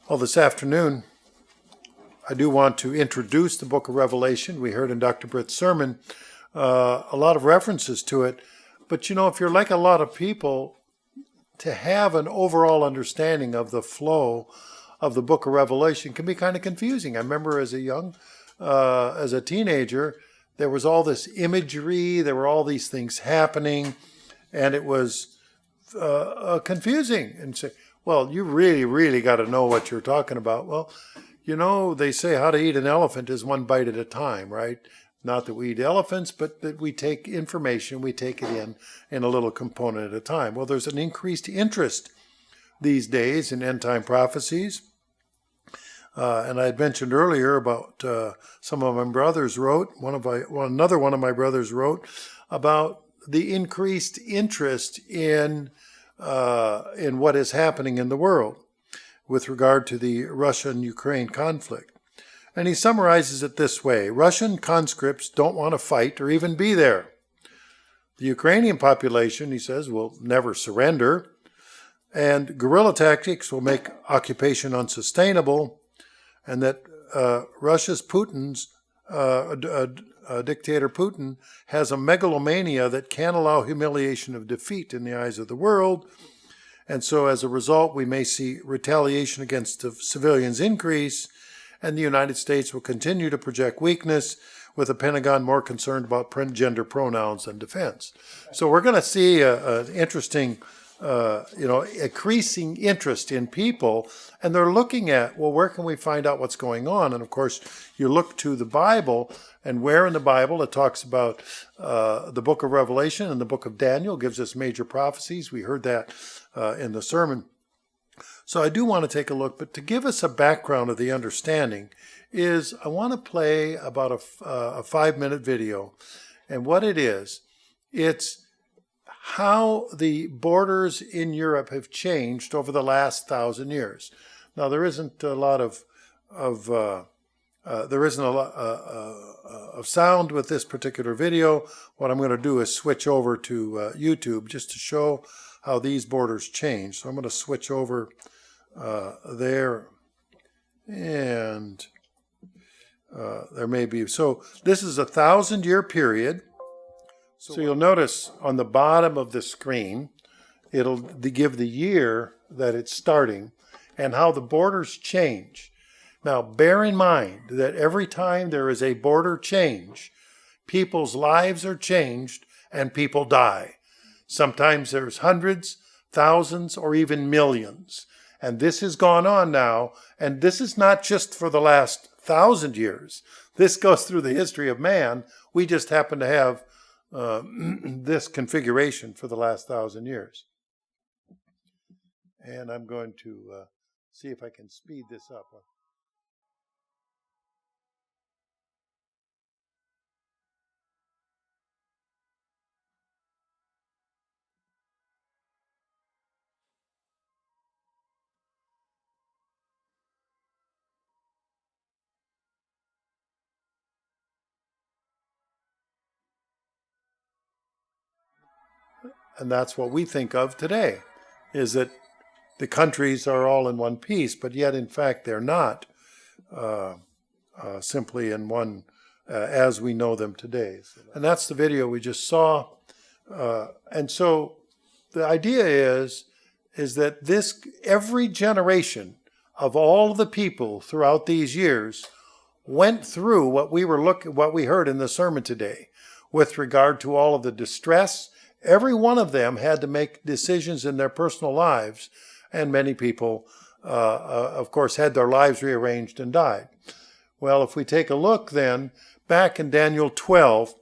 Well, this afternoon, I do want to introduce the book of Revelation. We heard in Dr. Britt's sermon a lot of references to it. But, if you're like a lot of people, to have an overall understanding of the flow of the book of Revelation can be kind of confusing. I remember as a teenager, there was all this imagery, there were all these things happening, and it was confusing. And say, well, you really got to know what you're talking about. Well, they say how to eat an elephant is one bite at a time, right? Not that we eat elephants, but that we take information, we take it in a little component at a time. Well, there's an increased interest these days in end-time prophecies. And I had mentioned earlier about some of my brothers wrote, another one of my brothers wrote about the increased interest in what is happening in the world with regard to the Russia-Ukraine conflict. And he summarizes it this way: Russian conscripts don't want to fight or even be there. The Ukrainian population, he says, will never surrender, and guerrilla tactics will make occupation unsustainable, and that Russia's dictator Putin has a megalomania that can't allow humiliation of defeat in the eyes of the world. And so as a result, we may see retaliation against the civilians increase, and the United States will continue to project weakness, with the Pentagon more concerned about gender pronouns than defense. So we're going to see an interesting, increasing interest in people, and they're looking at, well, where can we find out what's going on? And of course, you look to the Bible, and where in the Bible it talks about the book of Revelation and the book of Daniel gives us major prophecies. We heard that in the sermon. So I do want to take a look, but to give us a background of the understanding is I want to play about a 5-minute video. And what it is, it's how the borders in Europe have changed over the last 1,000 years. Now, there isn't a lot of sound with this particular video. What I'm going to do is switch over to YouTube just to show how these borders change. So I'm going to switch over there, and there may be. So this is a 1,000-year period. So you'll notice on the bottom of the screen, it'll give the year that it's starting and how the borders change. Now, bear in mind that every time there is a border change, people's lives are changed and people die. Sometimes there's hundreds, thousands, or even millions. And this has gone on now, and this is not just for the last 1,000 years. This goes through the history of man. We just happen to have this configuration for the last 1,000 years. And I'm going to see if I can speed this up. And that's what we think of today, is that the countries are all in one piece, but yet, in fact, they're not simply in one as we know them today. And that's the video we just saw. And so the idea is that every generation of all the people throughout these years went through what we heard in the sermon today with regard to all of the distress. Every one of them had to make decisions in their personal lives, and many people, of course, had their lives rearranged and died. Well, if we take a look then, back in Daniel 12,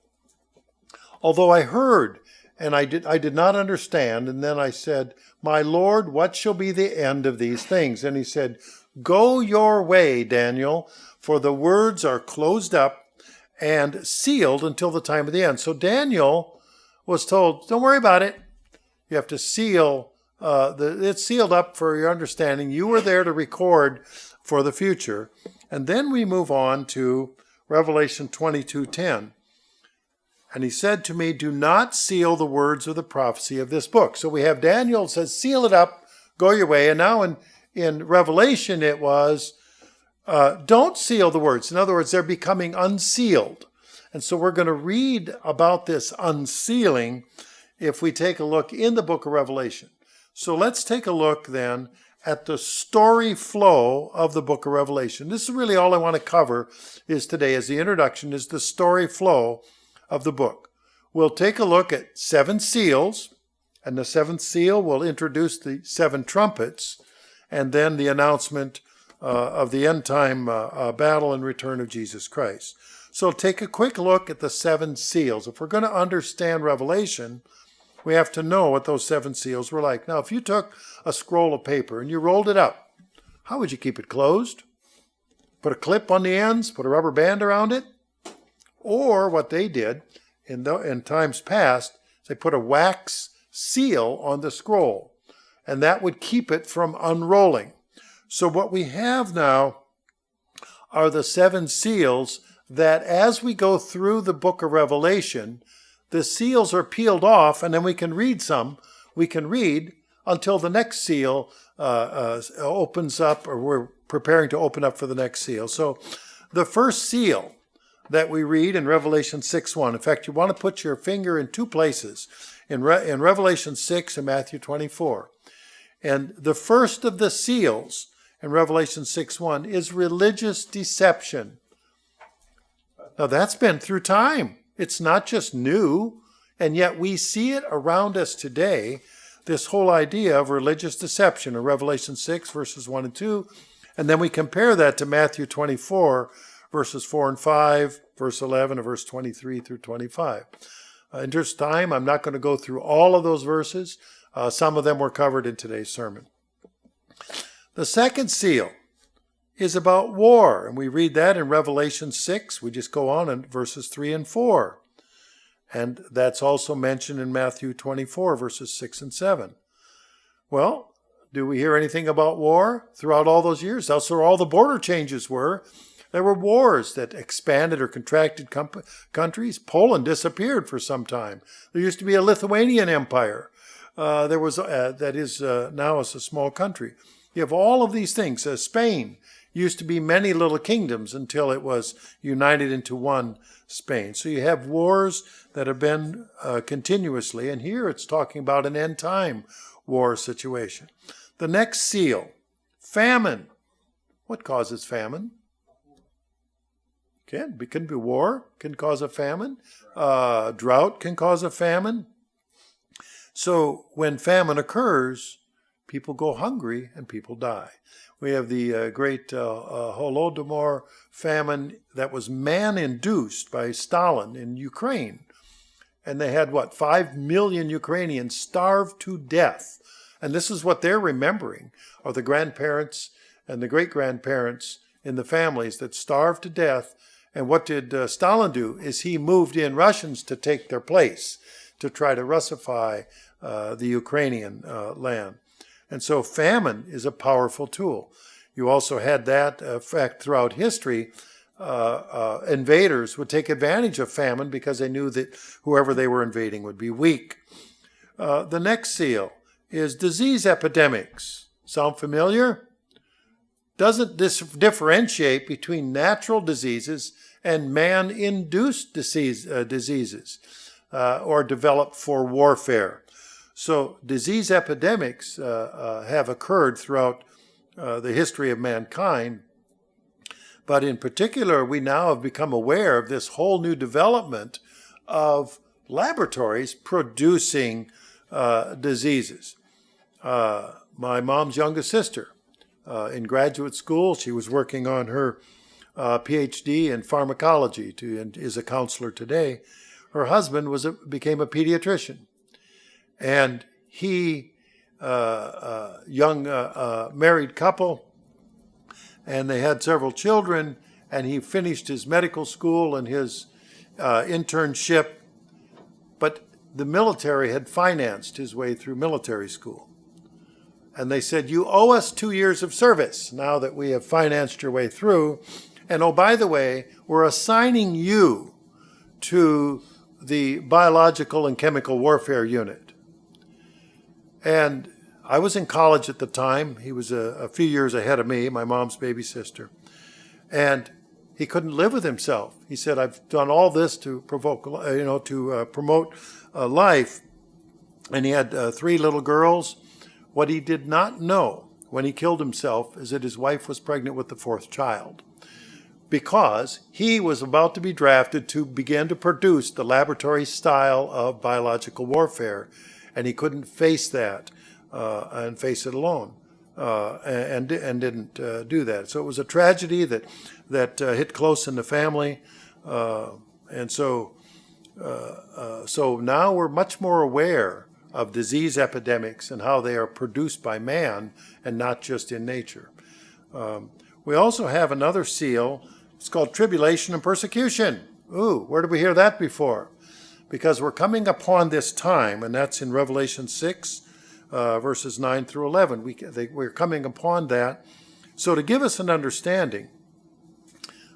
although I heard, and I did not understand, and then I said, "My Lord, what shall be the end of these things?" And he said, "Go your way, Daniel, for the words are closed up and sealed until the time of the end." So Daniel was told, don't worry about it. You have to seal, it's sealed up for your understanding. You were there to record for the future. And then we move on to Revelation 22:10. And he said to me, "Do not seal the words of the prophecy of this book." So we have Daniel says, seal it up, go your way. And now In Revelation, it was, don't seal the words. In other words, they're becoming unsealed. And so we're going to read about this unsealing if we take a look in the book of Revelation. So let's take a look then at the story flow of the book of Revelation. This is really all I want to cover is today, as the introduction, is the story flow of the book. We'll take a look at 7 seals, and the 7th seal will introduce the 7 trumpets, and then the announcement of the end time battle and return of Jesus Christ. So take a quick look at the 7 seals. If we're going to understand Revelation, we have to know what those 7 seals were like. Now, if you took a scroll of paper and you rolled it up, how would you keep it closed? Put a clip on the ends, put a rubber band around it? Or what they did in times past, they put a wax seal on the scroll, and that would keep it from unrolling. So what we have now are the 7 seals that as we go through the book of Revelation, the seals are peeled off, and then we can read some. We can read until the next seal opens up, or we're preparing to open up for the next seal. So the first seal that we read in Revelation 6:1. In fact, you want to put your finger in 2 places, in Revelation 6 and Matthew 24. And the first of the seals in Revelation 6:1 is religious deception. Now that's been through time. It's not just new, and yet we see it around us today, this whole idea of religious deception in Revelation 6, verses 1 and 2, and then we compare that to Matthew 24, verses 4 and 5, verse 11, and verse 23 through 25. In just time, I'm not going to go through all of those verses. Some of them were covered in today's sermon. The second seal is about war, and we read that in Revelation 6. We just go on in verses 3 and 4. And that's also mentioned in Matthew 24, verses 6 and 7. Well, do we hear anything about war throughout all those years? That's where all the border changes were. There were wars that expanded or contracted countries. Poland disappeared for some time. There used to be a Lithuanian empire. There was that is now is a small country. You have all of these things. Spain used to be many little kingdoms until it was united into one Spain. So you have wars that have been continuously, and here it's talking about an end time war situation. The next seal, famine. What causes famine? It can be war, can cause a famine. Drought can cause a famine. So when famine occurs, people go hungry and people die. We have the great Holodomor famine that was man-induced by Stalin in Ukraine. And they had, 5 million Ukrainians starved to death. And this is what they're remembering, are the grandparents and the great-grandparents in the families that starved to death. And what did Stalin do? Is he moved in Russians to take their place, to try to Russify the Ukrainian land. And so famine is a powerful tool. You also had that effect throughout history. Invaders would take advantage of famine because they knew that whoever they were invading would be weak. The next seal is disease epidemics. Sound familiar? Doesn't this differentiate between natural diseases and man-induced diseases or developed for warfare? So disease epidemics have occurred throughout the history of mankind, but in particular, we now have become aware of this whole new development of laboratories producing diseases. My mom's youngest sister, in graduate school, she was working on her PhD in pharmacology and is a counselor today. Her husband became a pediatrician. And he, young married couple, and they had several children, and he finished his medical school and his internship, but the military had financed his way through military school. And they said, you owe us 2 years of service now that we have financed your way through. And oh, by the way, we're assigning you to the biological and chemical warfare unit. And I was in college at the time. He was a few years ahead of me, my mom's baby sister. And he couldn't live with himself. He said, I've done all this to promote life. And he had 3 little girls. What he did not know when he killed himself is that his wife was pregnant with the 4th child, because he was about to be drafted to begin to produce the laboratory style of biological warfare, and he couldn't face that and face it alone, and didn't do that. So it was a tragedy that hit close in the family, and so now we're much more aware of disease epidemics and how they are produced by man and not just in nature. We also have another seal. It's called Tribulation and Persecution. Ooh, where did we hear that before? Because we're coming upon this time, and that's in Revelation 6, verses 9 through 11. We're coming upon that. So to give us an understanding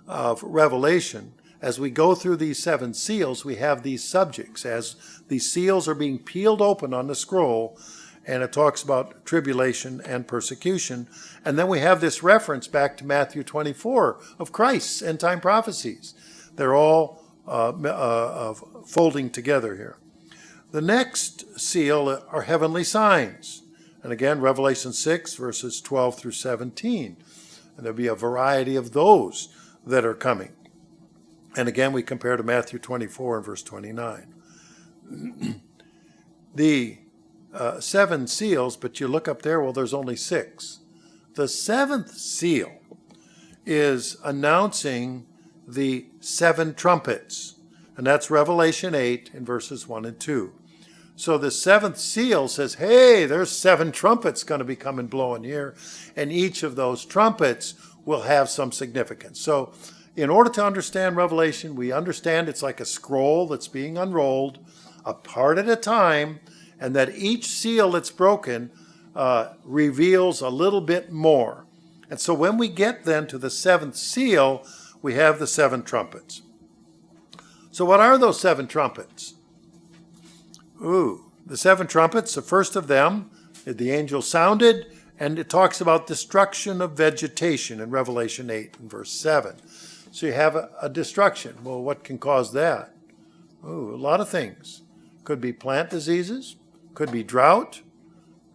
of Revelation, as we go through these 7 seals, we have these subjects. As these seals are being peeled open on the scroll, and it talks about tribulation and persecution. And then we have this reference back to Matthew 24 of Christ's end-time prophecies. They're all folding together here. The next seal are heavenly signs. And again, Revelation 6, verses 12 through 17. And there'll be a variety of those that are coming. And again, we compare to Matthew 24 and verse 29. The 7 seals, but you look up there, well, there's only 6. The 7th seal is announcing the 7 trumpets, and that's Revelation 8 in verses 1 and 2. So the 7th seal says, hey, there's 7 trumpets going to be coming blowing here, and each of those trumpets will have some significance. So in order to understand Revelation, we understand it's like a scroll that's being unrolled, a part at a time, and that each seal that's broken reveals a little bit more. And so when we get then to the 7th seal, we have the 7 trumpets. So what are those 7 trumpets? The 7 trumpets, the first of them, the angel sounded, and it talks about destruction of vegetation in Revelation 8 and verse 7. So you have a destruction. Well, what can cause that? A lot of things. Could be plant diseases, could be drought,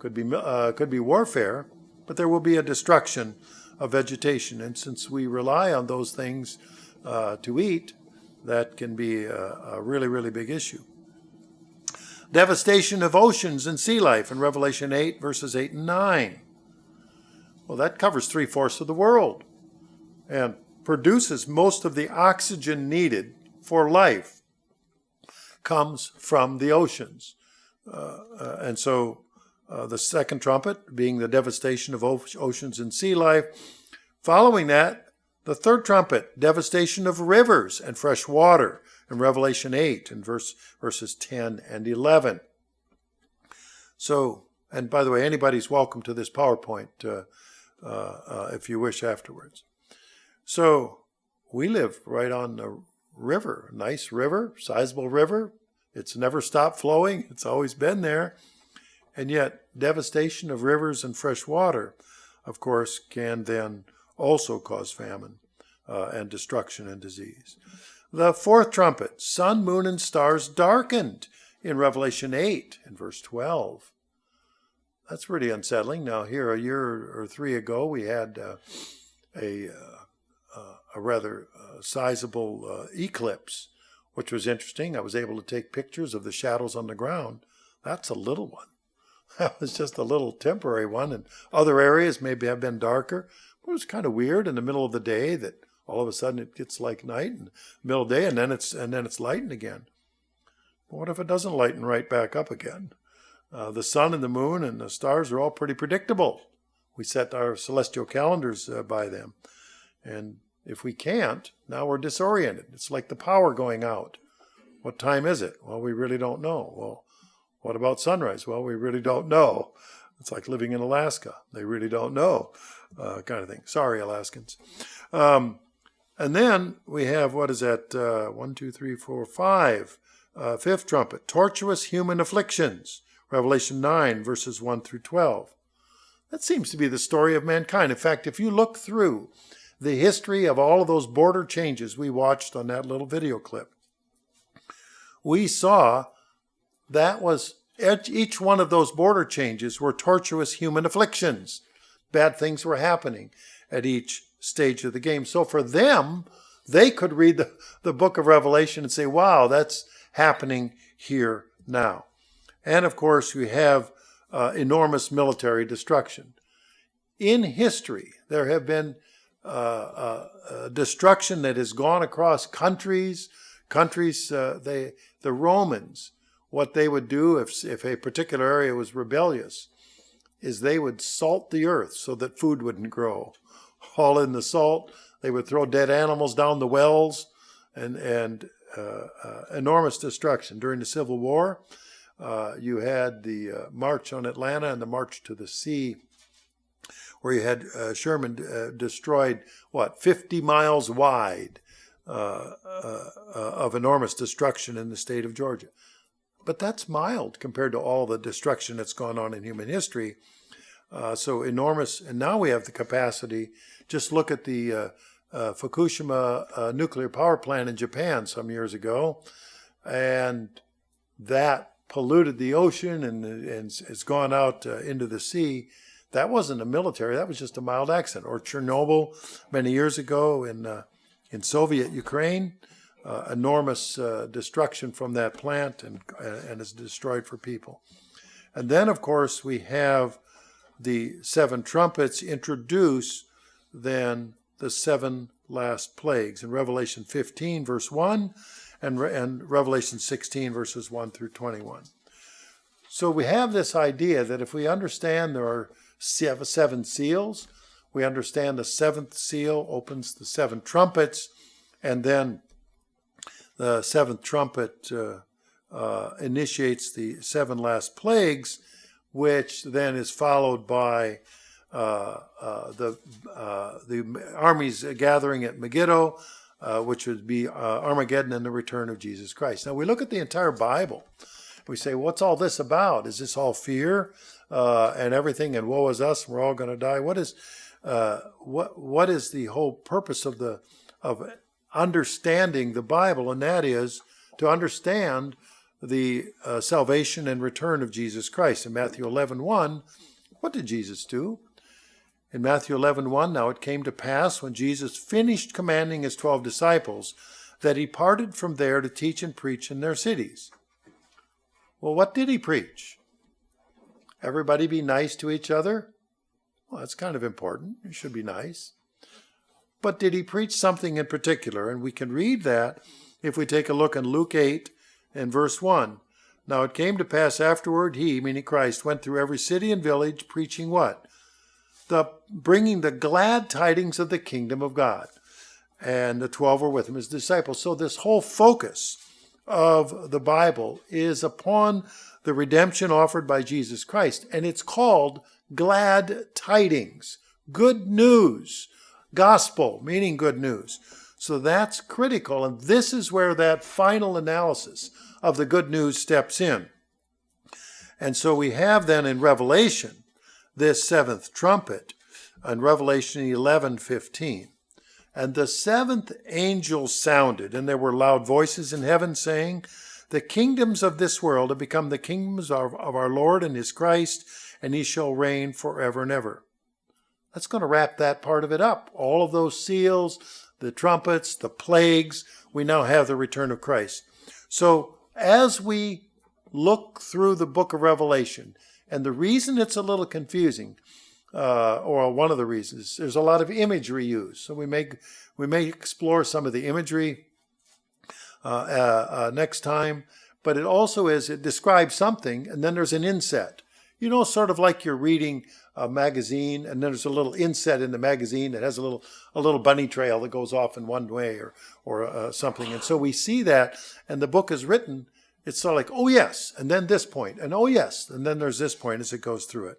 could be warfare, but there will be a destruction of vegetation. And since we rely on those things to eat, that can be a really, really big issue. Devastation of oceans and sea life in Revelation 8, verses 8 and 9. Well, that covers 3/4 of the world and produces most of the oxygen needed for life comes from the oceans. And so the 2nd trumpet being the devastation of oceans and sea life. Following that, the 3rd trumpet, devastation of rivers and fresh water in Revelation 8 and verses 10 and 11. So, and by the way, anybody's welcome to this PowerPoint if you wish afterwards. So we live right on the river, nice river, sizable river. It's never stopped flowing. It's always been there. And yet devastation of rivers and fresh water, of course, can then also cause famine and destruction and disease. The 4th trumpet, sun, moon, and stars darkened in Revelation 8 and verse 12. That's pretty unsettling. Now here, a year or 3 ago, we had a rather sizable eclipse, which was interesting. I was able to take pictures of the shadows on the ground. That's a little one. That was just a little temporary one, and other areas maybe have been darker. But it was kind of weird in the middle of the day that all of a sudden it gets like night in the middle of the day, and then it's lighting again. But what if it doesn't lighten right back up again? The sun and the moon and the stars are all pretty predictable. We set our celestial calendars by them, and if we can't, now we're disoriented. It's like the power going out. What time is it? Well, we really don't know. Well, what about sunrise? Well, we really don't know. It's like living in Alaska. They really don't know, kind of thing. Sorry, Alaskans. And then we have, what is that? 1, 2, 3, 4, 5. 5th trumpet, tortuous human afflictions. Revelation 9, verses 1 through 12. That seems to be the story of mankind. In fact, if you look through the history of all of those border changes we watched on that little video clip, we saw that was each one of those border changes were tortuous human afflictions. Bad things were happening at each stage of the game. So for them, they could read the book of Revelation and say, wow, that's happening here now. And of course, we have enormous military destruction. In history, there have been destruction that has gone across countries. The Romans, what they would do if a particular area was rebellious is they would salt the earth so that food wouldn't grow. Haul in the salt. They would throw dead animals down the wells, and enormous destruction. During the Civil War, you had the March on Atlanta and the March to the Sea, where you had Sherman destroyed, 50 miles wide of enormous destruction in the state of Georgia. But that's mild compared to all the destruction that's gone on in human history. So enormous. And now we have the capacity. Just look at the Fukushima nuclear power plant in Japan some years ago. And that polluted the ocean and it's gone out into the sea. That wasn't a military. That was just a mild accident. Or Chernobyl many years ago in Soviet Ukraine. Enormous destruction from that plant and is destroyed for people. And then, of course, we have the 7 trumpets introduce then the 7 last plagues in Revelation 15, verse 1, and Revelation 16, verses 1 through 21. So we have this idea that if we understand there are 7 seals, we understand the 7th seal opens the 7 trumpets, and then the 7th trumpet initiates the 7 last plagues, which then is followed by the armies gathering at Megiddo, which would be Armageddon and the return of Jesus Christ. Now we look at the entire Bible. We say, what's all this about? Is this all fear and everything? And woe is us, we're all going to die. What is the whole purpose of understanding the Bible? And that is to understand the salvation and return of Jesus Christ. In Matthew 11:1, what did Jesus do? In Matthew 11:1, now it came to pass when Jesus finished commanding his 12 disciples that he parted from there to teach and preach in their cities. Well, what did he preach? Everybody be nice to each other? Well, that's kind of important. You should be nice. But did he preach something in particular? And we can read that if we take a look in Luke 8 and verse 1. Now it came to pass afterward, he, meaning Christ, went through every city and village preaching what? Bringing the glad tidings of the kingdom of God. And the 12 were with him as disciples. So this whole focus of the Bible is upon the redemption offered by Jesus Christ. And it's called glad tidings, good news, gospel, meaning good news. So that's critical. And this is where that final analysis of the good news steps in. And so we have then in Revelation this 7th trumpet in Revelation 11:15. And the 7th angel sounded, and there were loud voices in heaven saying, the kingdoms of this world have become the kingdoms of our Lord and his Christ, and he shall reign forever and ever. That's going to wrap that part of it up. All of those seals, the trumpets, the plagues, we now have the return of Christ. So as we look through the book of Revelation, and the reason it's a little confusing, or one of the reasons, there's a lot of imagery used. So we may explore some of the imagery next time. But it also it describes something, and then there's an inset. You know, sort of like you're reading a magazine, and there's a little inset in the magazine that has a little bunny trail that goes off in one way or something. And so we see that, and the book is written. It's sort of like, oh yes, and then this point, and oh yes, and then there's this point as it goes through it.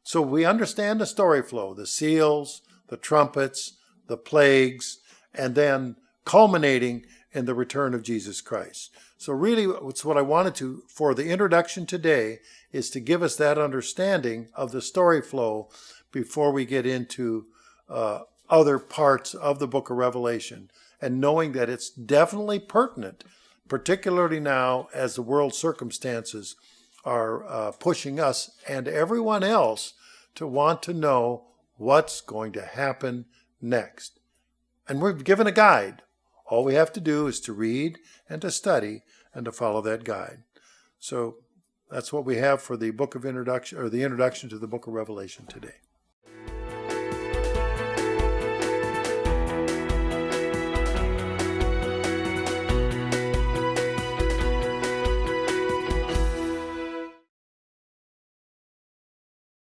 So we understand the story flow, the seals, the trumpets, the plagues, and then culminating in the return of Jesus Christ. So really, it's what I wanted to, for the introduction today, is to give us that understanding of the story flow before we get into other parts of the book of Revelation, and knowing that it's definitely pertinent, particularly now as the world circumstances are pushing us and everyone else to want to know what's going to happen next. And we're given a guide. All we have to do is to read and to study and to follow that guide. So that's what we have for the book of introduction, or the introduction to the book of Revelation today.